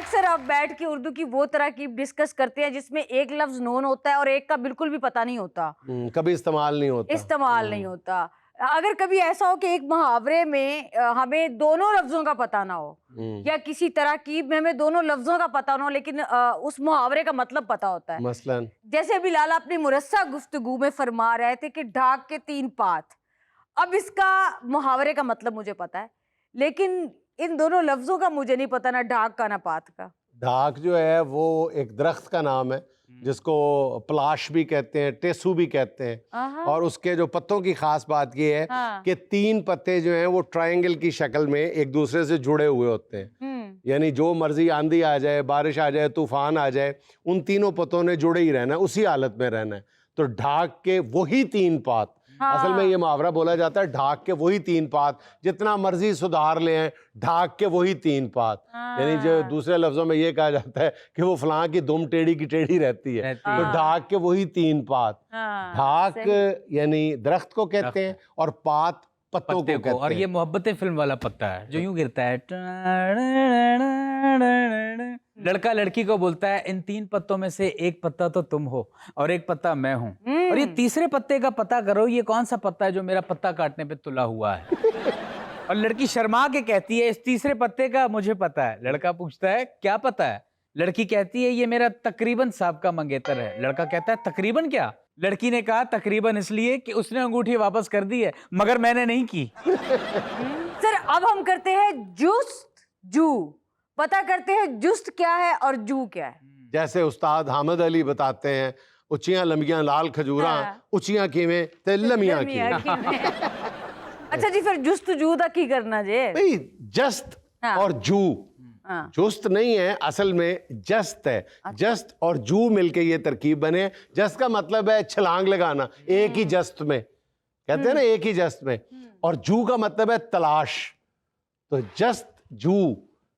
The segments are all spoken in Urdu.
اکثر آپ بیٹھ کے اردو کی وہ تراکیب ڈسکس کرتے ہیں جس میں ایک لفظ نون ہوتا ہے اور ایک کا بالکل بھی پتہ نہیں ہوتا, کبھی استعمال نہیں ہوتا. اگر کبھی ایسا ہو کہ ایک محاورے میں ہمیں دونوں لفظوں کا پتہ نہ ہو یا کسی تراکیب میں ہمیں دونوں لفظوں کا پتہ نہ ہو لیکن اس محاورے کا مطلب پتہ ہوتا ہے, مثلاً جیسے ابھی لالا اپنی مرصع گفتگو میں فرما رہے تھے کہ ڈھاک کے 3 پات. اب اس کا محاورے کا مطلب مجھے پتہ ہے لیکن ان دونوں لفظوں کا مجھے نہیں پتہ, نہ ڈھاک کا نہ پات کا. ڈھاک جو ہے وہ ایک درخت کا نام ہے جس کو پلاش بھی کہتے ہیں, ٹیسو بھی کہتے ہیں, اور اس کے جو پتوں کی خاص بات یہ ہے کہ 3 پتے جو ہیں وہ ٹرائنگل کی شکل میں ایک دوسرے سے جڑے ہوئے ہوتے ہیں. یعنی جو مرضی آندھی آ جائے, بارش آ جائے, طوفان آ جائے, ان تینوں پتوں نے جڑے ہی رہنا ہے, اسی حالت میں رہنا ہے. تو ڈھاک کے وہی 3 پات, اصل میں یہ محاورہ بولا جاتا ہے ڈھاک کے وہی 3 پات, جتنا مرضی سدھار لے ہیں ڈھاک کے وہی 3 پات. یعنی جو دوسرے لفظوں میں یہ کہا جاتا ہے کہ وہ فلاں کی دم ٹیڑھی کی ٹیڑھی رہتی ہے, تو ڈھاک کے وہی 3 پات. ڈھاک یعنی درخت کو کہتے ہیں اور پات پتوں کو کہتے ہیں. اور یہ محبت فلم والا پتا ہے جو یوں گرتا ہے. لڑکا لڑکی کو بولتا ہے ان 3 پتوں میں سے ایک پتا تو تم ہو اور ایک پتا میں ہوں, اور یہ تیسرے پتے کا پتا کرو یہ کون سا پتا ہے جو میرا پتا کاٹنے پہ تلا ہوا ہے. اور لڑکی شرما کے کہتی ہے اس تیسرے پتے کا مجھے پتا ہے. لڑکا پوچھتا ہے کیا پتا ہے؟ لڑکی کہتی ہے یہ میرا تقریباً سابقہ منگیتر ہے. لڑکا کہتا ہے تقریباً کیا؟ لڑکی نے کہا تقریباً اس لیے کہ اس نے انگوٹھی واپس کر دی ہے مگر میں نے نہیں کی. سر اب ہم کرتے ہیں جست جو, پتہ کرتے ہیں جست کیا ہے اور جو کیا ہے. جیسے استاد حامد علی بتاتے ہیں اچیاں لمبیاں لال کھجوراں اچیاں کیویں تے لمیاں کیویں. اچھا جی پھر جست جو دا کی کرنا جی بھئی جست اور جو, جست نہیں ہے اصل میں جست ہے. جست اور جو مل کے یہ ترکیب بنے. جست کا مطلب ہے چھلانگ لگانا ایک ہی جست میں, کہتے ہیں نا ایک ہی جست میں, اور جو کا مطلب ہے تلاش. تو جست جو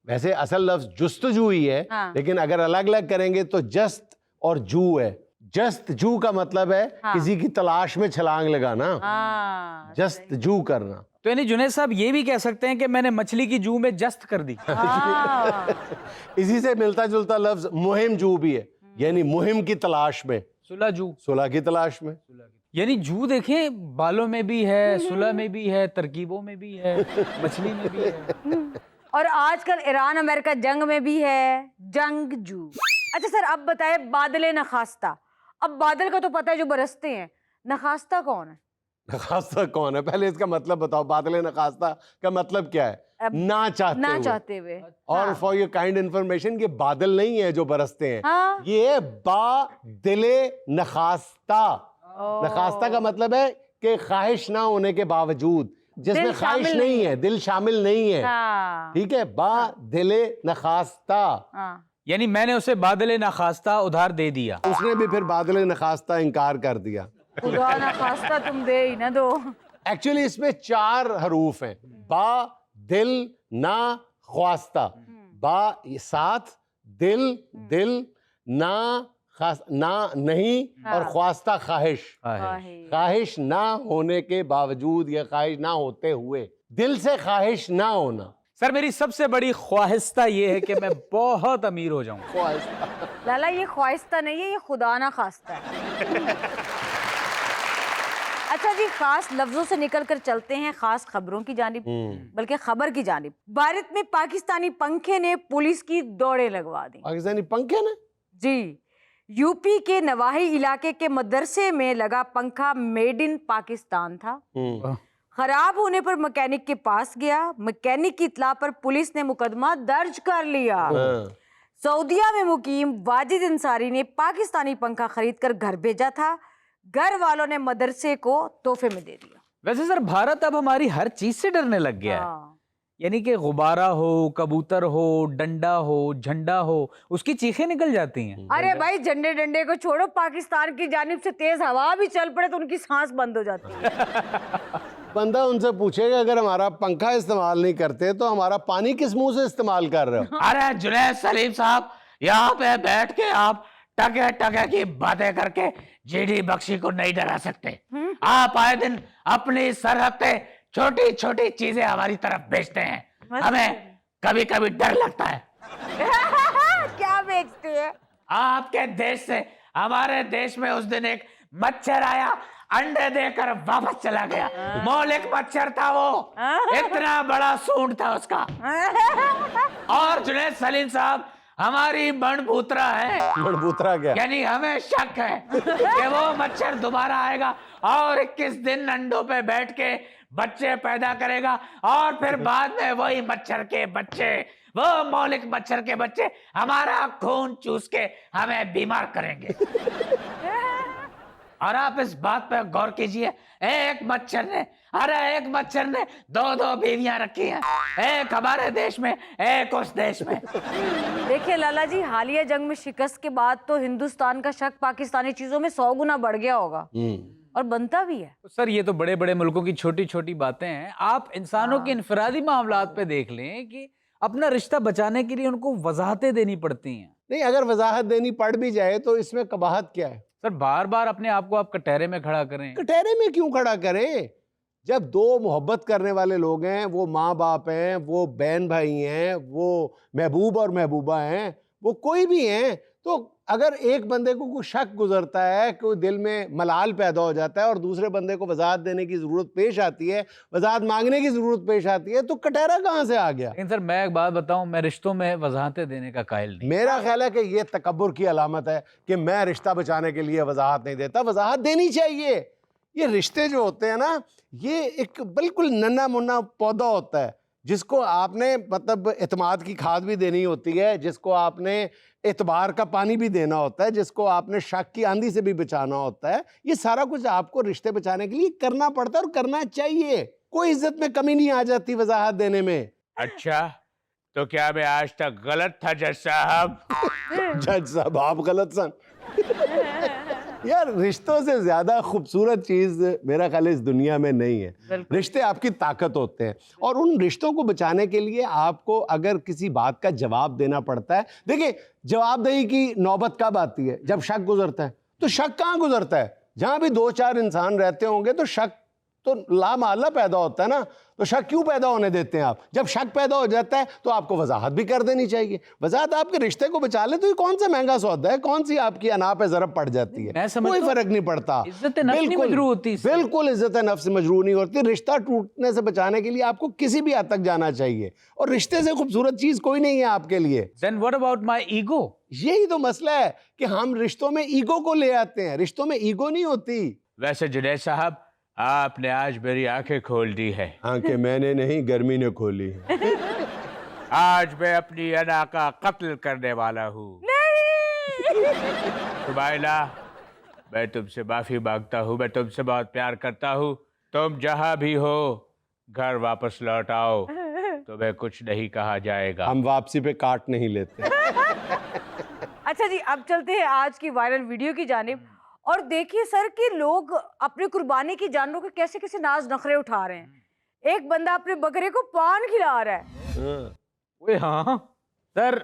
ویسے اصل لفظ جستجو ہی ہے لیکن اگر الگ الگ کریں گے تو جست اور جو ہے. جست جو کا مطلب ہے کسی کی تلاش میں چھلانگ لگانا, جست جو کرنا. تو یعنی جنید صاحب یہ بھی کہہ سکتے ہیں کہ میں نے مچھلی کی جو میں جست کر دی. اسی سے ملتا جلتا لفظ مہم جو بھی ہے, یعنی مہم کی تلاش میں, صلح جو, صلح کی تلاش میں. یعنی جو دیکھیں بالوں میں بھی ہے, صلح میں بھی ہے, ترکیبوں میں بھی ہے, مچھلی میں بھی ہے, اور آج کل ایران امریکہ جنگ میں بھی ہے جنگ جو. اچھا سر اب بتائیں بادل نخواستہ. اب بادل کا تو پتہ ہے جو برستے ہیں, نخواستہ کون ہے؟ نخواستہ کون ہے پہلے اس کا مطلب بتاؤ. بادل نخواستہ کا مطلب کیا ہے؟ نہ چاہتے ہوئے. اور فار یور کائنڈ انفارمیشن یہ بادل نہیں ہے جو برستے ہیں, یہ بادل نخواستہ. نخواستہ کا مطلب ہے کہ خواہش نہ ہونے کے باوجود, جس میں خواہش نہیں ہے, دل شامل نہیں ہے, ٹھیک ہے, بادل نخواستہ. یعنی میں نے اسے بادل نخواستہ ادھار دے دیا, اس نے بھی پھر بادل نخواستہ انکار کر دیا. خدا نخواستہ تم دے ہی نہ دو. ایکچولی اس میں 4 حروف ہیں, با دل نا خواستہ. با ساتھ, دل دل, نا نہیں, اور خواستہ خواہش. خواہش نہ ہونے کے باوجود یا خواہش نہ ہوتے ہوئے, دل سے خواہش نہ ہونا. سر میری سب سے بڑی خواہستہ یہ ہے کہ میں بہت امیر ہو جاؤں. لالا یہ خواہستہ نہیں ہے, یہ خدا نہ خواستہ ہے. اچھا جی خاص لفظوں سے نکل کر چلتے ہیں خاص خبروں کی جانب, بلکہ خبر کی جانب. بھارت میں پاکستانی پنکھے نے پولیس کی دوڑیں لگوا دی. پاکستانی پنکھے نے؟ جی, یو پی کے نواحی علاقے کے مدرسے میں لگا پنکھا میڈ ان پاکستان تھا. خراب ہونے پر مکینک کے پاس گیا, مکینک کی اطلاع پر پولیس نے مقدمہ درج کر لیا. سعودیہ میں مقیم واجد انصاری نے پاکستانی پنکھا خرید کر گھر بھیجا تھا, گھر والوں نے مدرسے کو تحفے میں دے دیا. ویسے سر بھارت اب ہماری ہر چیز سے ڈرنے لگ گیا ہے. یعنی کہ غبارہ ہو, کبوتر ہو, ڈنڈا ہو, جھنڈا ہو, اس کی چیخیں نکل جاتی ہیں. ارے بھائی جھنڈے ڈنڈے کو چھوڑو, پاکستان کی جانب سے تیز ہوا بھی چل پڑے تو ان کی سانس بند ہو جاتی ہے. بندہ ان سے پوچھے گا اگر ہمارا پنکھا استعمال نہیں کرتے تو ہمارا پانی کس منہ سے استعمال کر رہے ہو؟ ارے جنید سلیم صاحب یہاں پہ بیٹھ کے آپ ٹکے ٹکے کی باتیں کر کے جی ڈی بخشی کو نہیں ڈرا سکتے. آپ آئے دن اپنی سرحد پہ چھوٹی چھوٹی چیزیں ہماری طرف بھیجتے ہیں, ہمیں کبھی کبھی ڈر لگتا ہے. آپ کے دیش سے ہمارے دیش میں اس دن ایک مچھر آیا, انڈے دے کر واپس چلا گیا. مولک مچھر تھا وہ, اتنا بڑا سونڈ تھا اس کا. اور جنید سلیم صاحب ہماری بنبوترا ہے. بنبوترا کیا؟ یعنی ہمیں شک ہے کہ وہ مچھر دوبارہ آئے گا اور 21 دن انڈوں پہ بیٹھ کے بچے پیدا کرے گا, اور پھر بعد میں وہی مچھر کے بچے, وہ مولک مچھر کے بچے ہمارا خون چوس کے ہمیں بیمار کریں گے. اور آپ اس بات پہ غور کیجئے, ایک مچھر نے 2 بیویاں رکھی ہیں, ایک ہمارے دیش میں, ایک اس دیش میں. دیکھیے لالا جی, حالیہ جنگ میں شکست کے بعد تو ہندوستان کا شک پاکستانی چیزوں میں 100 گنا بڑھ گیا ہوگا, اور بنتا بھی ہے. سر یہ تو بڑے بڑے ملکوں کی چھوٹی چھوٹی باتیں ہیں. آپ انسانوں کے انفرادی معاملات پہ دیکھ لیں کہ اپنا رشتہ بچانے کے لیے ان کو وضاحتیں دینی پڑتی ہیں. نہیں, اگر وضاحت دینی پڑ بھی جائے تو اس میں قباحت کیا ہے؟ سر بار بار اپنے آپ کو آپ کٹہرے میں کھڑا کریں. کٹہرے میں کیوں کھڑا کریں؟ جب 2 محبت کرنے والے لوگ ہیں, وہ ماں باپ ہیں, وہ بہن بھائی ہیں, وہ محبوب اور محبوبہ ہیں, وہ کوئی بھی ہیں, تو اگر ایک بندے کو کوئی شک گزرتا ہے, کوئی دل میں ملال پیدا ہو جاتا ہے اور دوسرے بندے کو وضاحت دینے کی ضرورت پیش آتی ہے, وضاحت مانگنے کی ضرورت پیش آتی ہے, تو کٹہرا کہاں سے آ گیا؟ لیکن سر میں ایک بات بتاؤں, میں رشتوں میں وضاحتیں دینے کا قائل نہیں. میرا خیال ہے کہ یہ تکبر کی علامت ہے کہ میں رشتہ بچانے کے لیے وضاحت نہیں دیتا. وضاحت دینی چاہیے. یہ رشتے جو ہوتے ہیں نا, یہ ایک بالکل ننا منا پودا ہوتا ہے جس کو آپ نے مطلب اعتماد کی کھاد بھی دینی ہوتی ہے, جس کو آپ نے اعتبار کا پانی بھی دینا ہوتا ہے, جس کو آپ نے شک کی آندھی سے بھی بچانا ہوتا ہے. یہ سارا کچھ آپ کو رشتے بچانے کے لیے کرنا پڑتا ہے اور کرنا چاہیے. کوئی عزت میں کمی نہیں آ جاتی وضاحت دینے میں. اچھا, تو کیا میں آج تک غلط تھا جج صاحب؟ جج صاحب آپ غلط سن. یار رشتوں سے زیادہ خوبصورت چیز میرا خیال اس دنیا میں نہیں ہے. رشتے آپ کی طاقت ہوتے ہیں, اور ان رشتوں کو بچانے کے لیے آپ کو اگر کسی بات کا جواب دینا پڑتا ہے. دیکھیں, جواب دہی کی نوبت کب آتی ہے؟ جب شک گزرتا ہے. تو شک کہاں گزرتا ہے؟ جہاں بھی 2-4 انسان رہتے ہوں گے تو شک تو لا محالہ پیدا ہوتا ہے نا. تو شک کیوں پیدا ہونے دیتے ہیں آپ؟ جب شک پیدا ہو جاتا ہے تو آپ کو وضاحت بھی کر دینی چاہیے. وضاحت آپ کے رشتے کو بچا لے تو یہ کون سا مہنگا سودا ہے, کون سی آپ کی انا پہ ضرب پڑ جاتی ہے, کوئی فرق نہیں پڑتا. عزت نفس نہیں مجروح ہوتی. بالکل عزت نفس مجروح نہیں ہوتی. رشتہ ٹوٹنے سے بچانے کے لیے آپ کو کسی بھی حد تک جانا چاہیے, اور رشتے سے خوبصورت چیز کوئی نہیں ہے آپ کے لیے. Then what about my ego? یہی تو مسئلہ ہے کہ ہم رشتوں میں ایگو کو لے آتے ہیں. رشتوں میں ایگو نہیں ہوتی. ویسے جنید صاحب آپ نے آج میری آنکھیں کھول دی ہے. آنکھیں میں نے نہیں, گرمی نے کھولی. آج میں اپنی انا کا قتل کرنے والا ہوں. سمیلہ, میں تم سے معافی مانگتا ہوں. میں تم سے بہت پیار کرتا ہوں. تم جہاں بھی ہو گھر واپس لوٹ آؤ, تمہیں کچھ نہیں کہا جائے گا. ہم واپسی پہ کاٹ نہیں لیتے. اچھا جی, اب چلتے ہیں آج کی وائرل ویڈیو کی جانب. اور دیکھیے سر کہ لوگ اپنے قربانی کی جانوروں کے کیسے کیسے ناز نخرے اٹھا رہے ہیں. ایک بندہ اپنے بکرے کو پان کھلا رہا ہے. ہاں سر,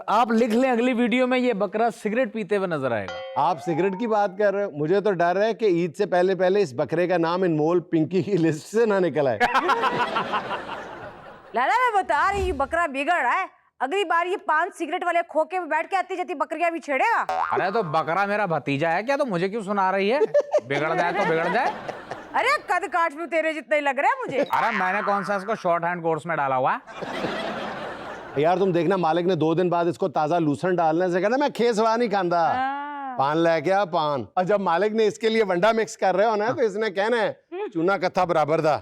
آپ لکھ لیں اگلی ویڈیو میں یہ بکرا سگریٹ پیتے ہوئے نظر آئے گا. آپ سگریٹ کی بات کر رہے ہو, مجھے تو ڈر ہے کہ عید سے پہلے پہلے اس بکرے کا نام انمول پنکی کی لسٹ سے نہ نکل آئے. لالا میں بتا رہی ہوں, بکرا بگڑ رہا ہے. اگلی بار یہ 5 سگریٹ والے کھوکے میں بیٹھ کے آتی جاتی بکریاں بھی چھیڑے گا. ارے تو بکرا میرا بھتیجا ہے کیا, تو مجھے کیوں سنا رہی ہے؟ بگڑ جائے تو بگڑ جائے. ارے قد کاٹ میں تیرے جتنا ہی لگ رہا ہے مجھے. ارے میں نے کون سا اس کو شارٹ ہینڈ کورس میں ڈالا ہوا ہے. یار تم دیکھنا, مالک نے 2 دن بعد اس کو تازہ لوسن ڈالنے سے کہنا میں کھیسوا نہیں کھاندا, پان لے کے آ پان. اور جب مالک نے اس کے لیے ونڈا مکس کر رہے ہو نا, تو اس نے کہنا ہے چونا کتھا برابر دا.